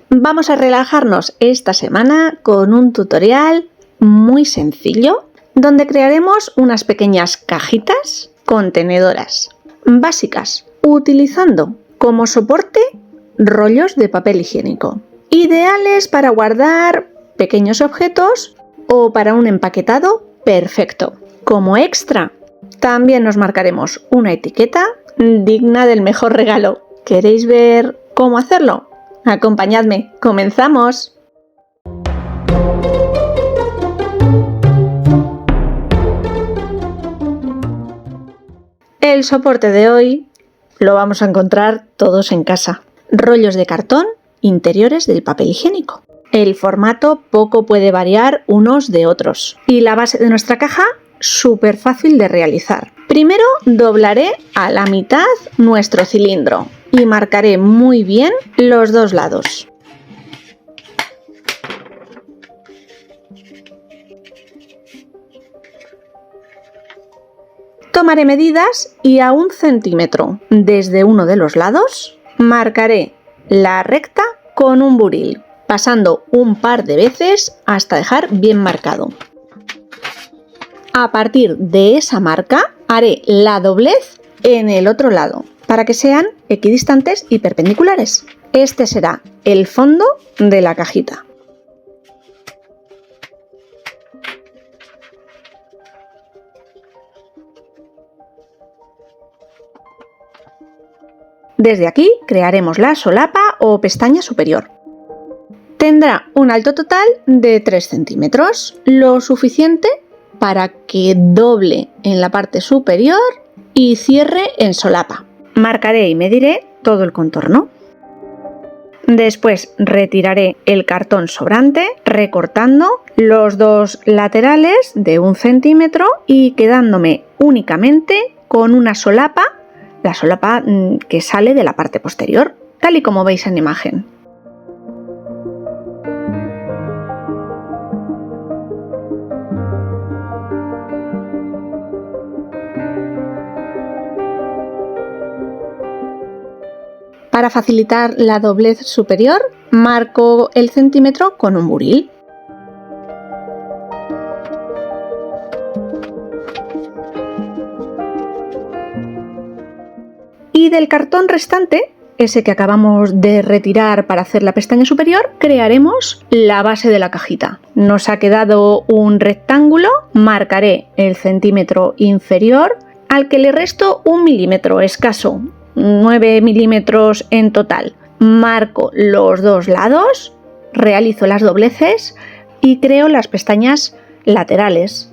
Vamos a relajarnos esta semana con un tutorial muy sencillo donde crearemos unas pequeñas cajitas contenedoras básicas utilizando como soporte rollos de papel higiénico, ideales para guardar pequeños objetos o para un empaquetado perfecto. Como extra, también nos marcaremos una etiqueta digna del mejor regalo. ¿Queréis ver cómo hacerlo? Acompañadme, ¡comenzamos! El soporte de hoy lo vamos a encontrar todos en casa. Rollos de cartón interiores del papel higiénico. El formato poco puede variar unos de otros. Y la base de nuestra caja, súper fácil de realizar. Primero doblaré a la mitad nuestro cilindro y marcaré muy bien los dos lados. Tomaré medidas y a 1 centímetro desde uno de los lados marcaré la recta con un buril, pasando un par de veces hasta dejar bien marcado. A partir de esa marca haré la doblez en el otro lado para que sean equidistantes y perpendiculares. Este será el fondo de la cajita. Desde aquí crearemos la solapa o pestaña superior. Tendrá un alto total de 3 centímetros, lo suficiente para que doble en la parte superior y cierre en solapa. Marcaré y mediré todo el contorno. Después retiraré el cartón sobrante recortando los dos laterales de 1 centímetro y quedándome únicamente con una solapa, la solapa que sale de la parte posterior, tal y como veis en imagen. Para facilitar la doblez superior, marco el centímetro con un buril. Y del cartón restante, ese que acabamos de retirar para hacer la pestaña superior, crearemos la base de la cajita. Nos ha quedado un rectángulo, marcaré el centímetro inferior, al que le resto 1 milímetro escaso. 9 milímetros en total. Marco los dos lados, realizo las dobleces y creo las pestañas laterales.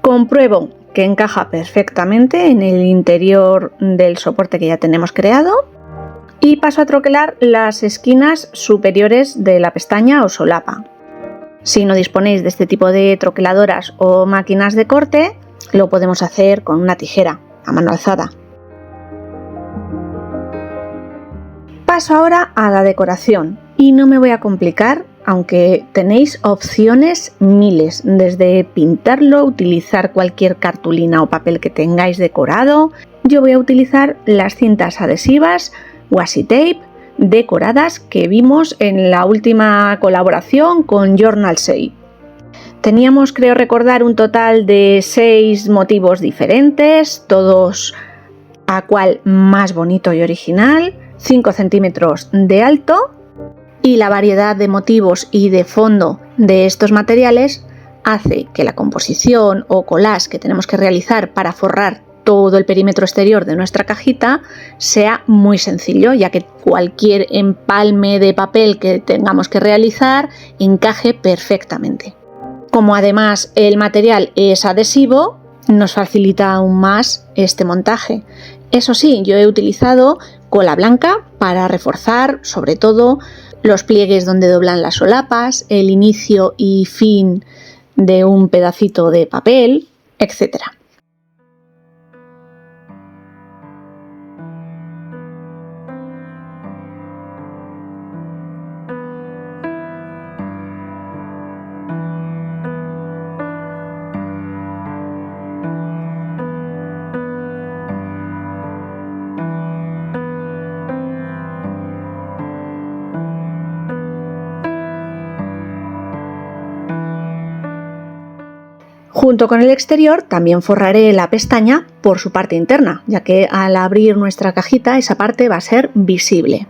Compruebo que encaja perfectamente en el interior del soporte que ya tenemos creado y paso a troquelar las esquinas superiores de la pestaña o solapa. Si no disponéis de este tipo de troqueladoras o máquinas de corte, lo podemos hacer con una tijera a mano alzada. Paso ahora a la decoración y no me voy a complicar, aunque tenéis opciones miles, desde pintarlo, utilizar cualquier cartulina o papel que tengáis decorado. Yo voy a utilizar las cintas adhesivas washi tape decoradas que vimos en la última colaboración con Journal Shape. Teníamos, creo recordar, un total de 6 motivos diferentes, todos a cual más bonito y original, 5 centímetros de alto. Y la variedad de motivos y de fondo de estos materiales hace que la composición o collage que tenemos que realizar para forrar todo el perímetro exterior de nuestra cajita sea muy sencillo, ya que cualquier empalme de papel que tengamos que realizar encaje perfectamente. Como además el material es adhesivo, nos facilita aún más este montaje. Eso sí, yo he utilizado cola blanca para reforzar sobre todo los pliegues donde doblan las solapas, el inicio y fin de un pedacito de papel, etc. Junto con el exterior también forraré la pestaña por su parte interna, ya que al abrir nuestra cajita esa parte va a ser visible.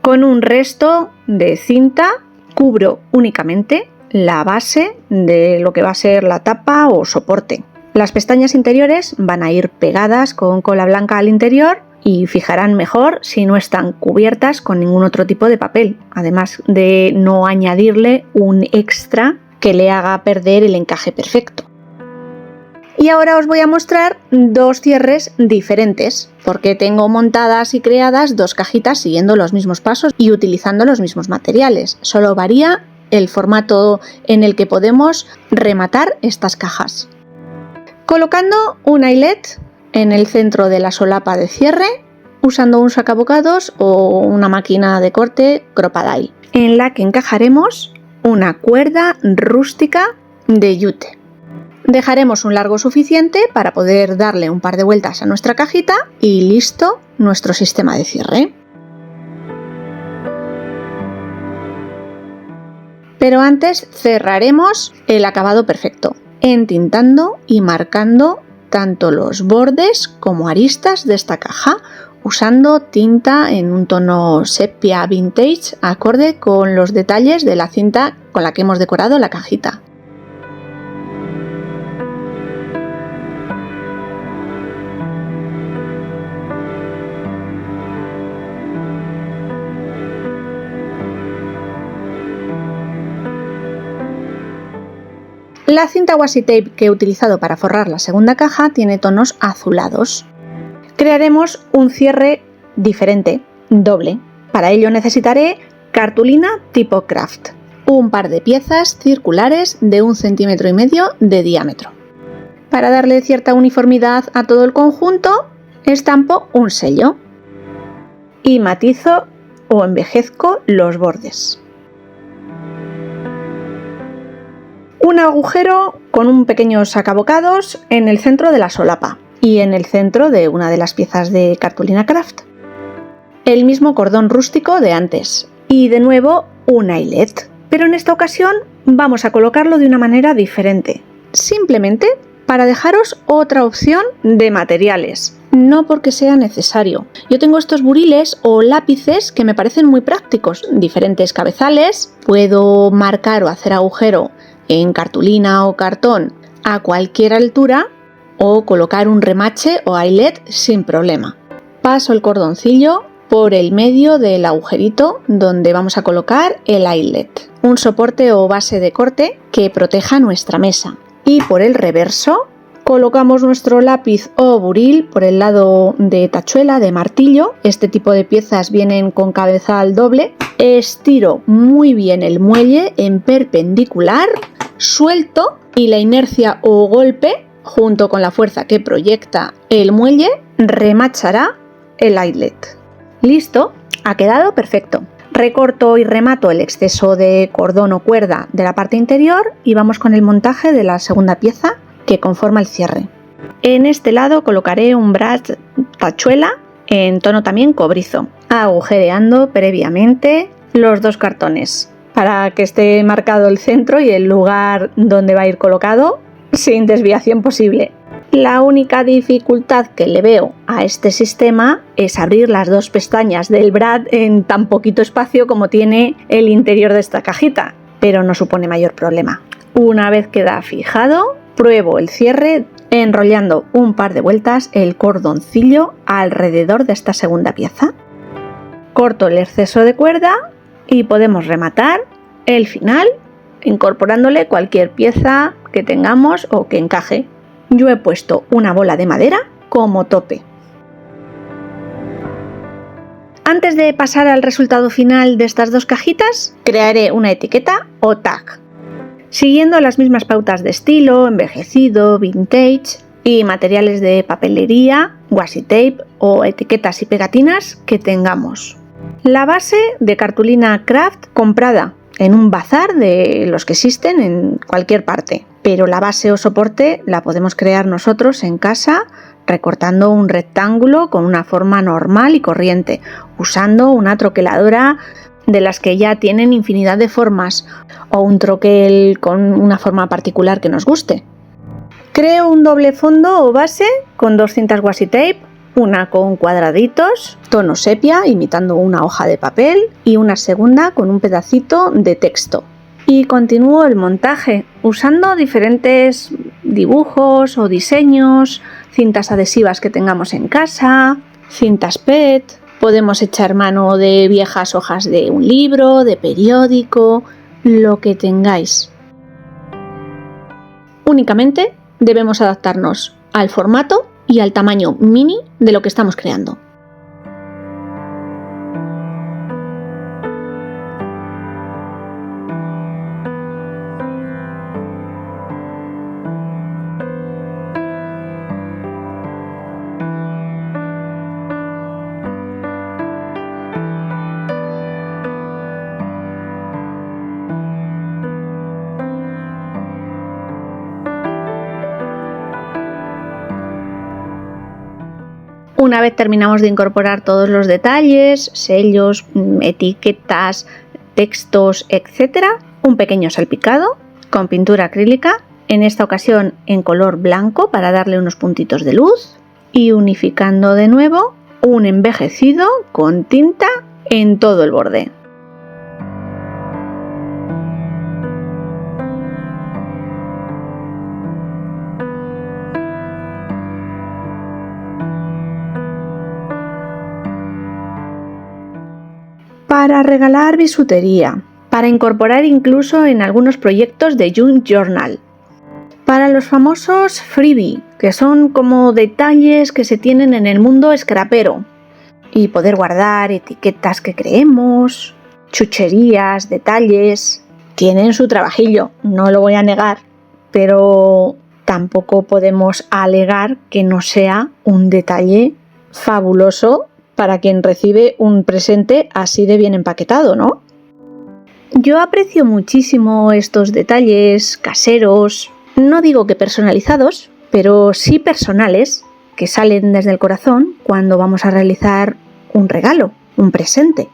Con un resto de cinta cubro únicamente la base de lo que va a ser la tapa o soporte. Las pestañas interiores van a ir pegadas con cola blanca al interior y fijarán mejor si no están cubiertas con ningún otro tipo de papel, además de no añadirle un extra que le haga perder el encaje perfecto. Y ahora os voy a mostrar dos cierres diferentes, porque tengo montadas y creadas dos cajitas siguiendo los mismos pasos y utilizando los mismos materiales. Solo varía el formato en el que podemos rematar estas cajas. Colocando un eyelet en el centro de la solapa de cierre, usando un sacabocados o una máquina de corte Crop-A-Dile, en la que encajaremos una cuerda rústica de yute. Dejaremos un largo suficiente para poder darle un par de vueltas a nuestra cajita y listo nuestro sistema de cierre. Pero antes cerraremos el acabado perfecto, entintando y marcando tanto los bordes como aristas de esta caja, usando tinta en un tono sepia vintage acorde con los detalles de la cinta con la que hemos decorado la cajita. La cinta washi tape que he utilizado para forrar la segunda caja tiene tonos azulados. Crearemos un cierre diferente, doble. Para ello necesitaré cartulina tipo craft, un par de piezas circulares de 1,5 cm de diámetro. Para darle cierta uniformidad a todo el conjunto, estampo un sello y matizo o envejezco los bordes. Un agujero con un pequeño sacabocados en el centro de la solapa y en el centro de una de las piezas de cartulina craft. El mismo cordón rústico de antes y de nuevo un eyelet, pero en esta ocasión vamos a colocarlo de una manera diferente, simplemente para dejaros otra opción de materiales, no porque sea necesario. Yo tengo estos buriles o lápices que me parecen muy prácticos, diferentes cabezales, puedo marcar o hacer agujero en cartulina o cartón a cualquier altura o colocar un remache o eyelet sin problema. Paso el cordoncillo por el medio del agujerito donde vamos a colocar el eyelet, un soporte o base de corte que proteja nuestra mesa, y por el reverso colocamos nuestro lápiz o buril por el lado de tachuela, de martillo. Este tipo de piezas vienen con cabezal doble. Estiro muy bien el muelle en perpendicular, suelto y la inercia o golpe, junto con la fuerza que proyecta el muelle, remachará el eyelet. Listo, ha quedado perfecto. Recorto y remato el exceso de cordón o cuerda de la parte interior y vamos con el montaje de la segunda pieza que conforma el cierre. En este lado colocaré un brass tachuela en tono también cobrizo, agujereando previamente los dos cartones para que esté marcado el centro y el lugar donde va a ir colocado sin desviación posible. La única dificultad que le veo a este sistema es abrir las dos pestañas del brad en tan poquito espacio como tiene el interior de esta cajita, pero no supone mayor problema. Una vez queda fijado, pruebo el cierre enrollando un par de vueltas el cordoncillo alrededor de esta segunda pieza. Corto el exceso de cuerda y podemos rematar el final incorporándole cualquier pieza que tengamos o que encaje. Yo he puesto una bola de madera como tope. Antes de pasar al resultado final de estas dos cajitas, crearé una etiqueta o tag, siguiendo las mismas pautas de estilo, envejecido, vintage y materiales de papelería, washi tape o etiquetas y pegatinas que tengamos. La base de cartulina craft comprada en un bazar de los que existen en cualquier parte, pero la base o soporte la podemos crear nosotros en casa recortando un rectángulo con una forma normal y corriente, usando una troqueladora de las que ya tienen infinidad de formas o un troquel con una forma particular que nos guste. Creo un doble fondo o base con dos cintas washi tape, una con cuadraditos, tono sepia imitando una hoja de papel y una segunda con un pedacito de texto. Y continúo el montaje usando diferentes dibujos o diseños, cintas adhesivas que tengamos en casa, cintas PET, podemos echar mano de viejas hojas de un libro, de periódico, lo que tengáis. Únicamente debemos adaptarnos al formato y al tamaño mini de lo que estamos creando. Una vez terminamos de incorporar todos los detalles, sellos, etiquetas, textos, etc., un pequeño salpicado con pintura acrílica, en esta ocasión en color blanco para darle unos puntitos de luz, y unificando de nuevo un envejecido con tinta en todo el borde. Para regalar bisutería, para incorporar incluso en algunos proyectos de Junk Journal, para los famosos freebie, que son como detalles que se tienen en el mundo scrapero, y poder guardar etiquetas que creemos, chucherías, detalles, tienen su trabajillo, no lo voy a negar, pero tampoco podemos alegar que no sea un detalle fabuloso para quien recibe un presente así de bien empaquetado, ¿no? Yo aprecio muchísimo estos detalles caseros, no digo que personalizados, pero sí personales, que salen desde el corazón cuando vamos a realizar un regalo, un presente.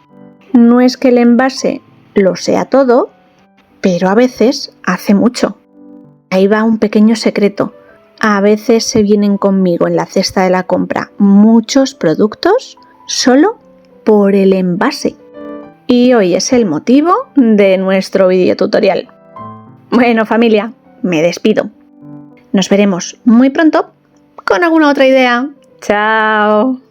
No es que el envase lo sea todo, pero a veces hace mucho. Ahí va un pequeño secreto. A veces se vienen conmigo en la cesta de la compra muchos productos solo por el envase. Y hoy es el motivo de nuestro vídeo tutorial. Bueno, familia, me despido. Nos veremos muy pronto con alguna otra idea. ¡Chao!